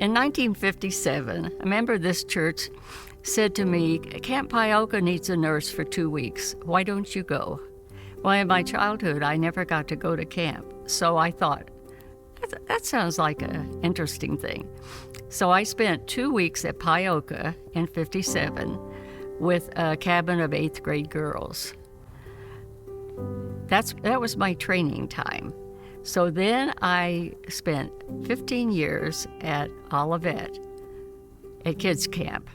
In 1957, a member of this church said to me, Camp Pioka needs a nurse for 2 weeks. Why don't you go? Well, in my childhood, I never got to go to camp, so I thought, that sounds like an interesting thing. So I spent 2 weeks at Pioka in 57 with a cabin of 8th grade girls. That was my training time. So then I spent 15 years at Olivet at kids camp,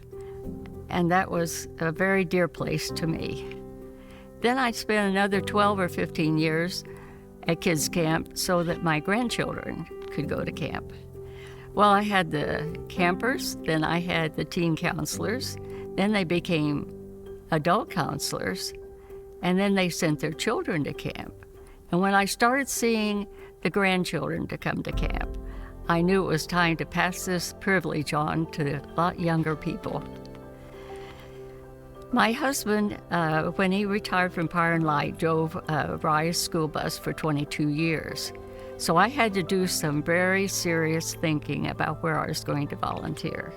and that was a very dear place to me. Then I spent another 12 or 15 years at kids camp so that my grandchildren could go to camp. Well, I had the campers, then I had the teen counselors, then they became adult counselors, and then they sent their children to camp. And when I started seeing the grandchildren to come to camp, I knew it was time to pass this privilege on to a lot younger people. My husband, when he retired from Fire and Light, drove a Rise school bus for 22 years. So I had to do some very serious thinking about where I was going to volunteer.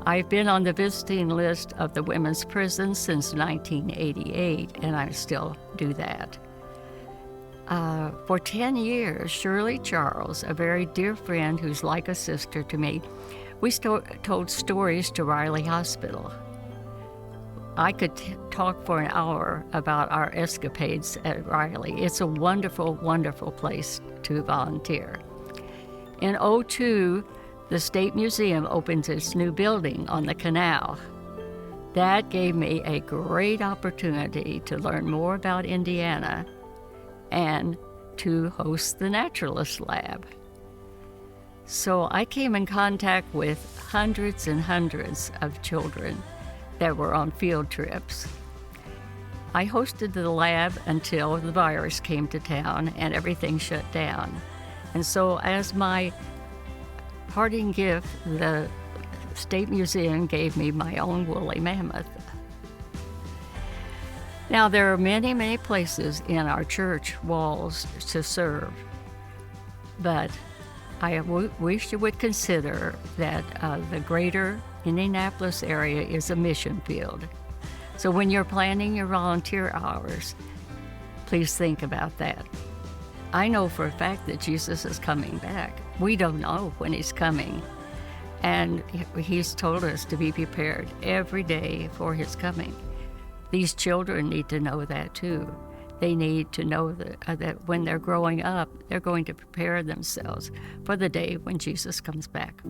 I've been on the visiting list of the women's prison since 1988, and I still do that. For 10 years, Shirley Charles, a very dear friend who's like a sister to me, we told stories to Riley Hospital. I could talk for an hour about our escapades at Riley. It's a wonderful, wonderful place to volunteer. In 2002, the State Museum opened its new building on the canal. That gave me a great opportunity to learn more about Indiana and to host the Naturalist Lab. So I came in contact with hundreds and hundreds of children that were on field trips. I hosted the lab until the virus came to town and everything shut down. And so as my parting gift, the State Museum gave me my own woolly mammoth. Now, there are many, many places in our church walls to serve, but I wish you would consider that the greater Indianapolis area is a mission field. So when you're planning your volunteer hours, please think about that. I know for a fact that Jesus is coming back. We don't know when he's coming. And he's told us to be prepared every day for his coming. These children need to know that too. They need to know that when they're growing up, they're going to prepare themselves for the day when Jesus comes back.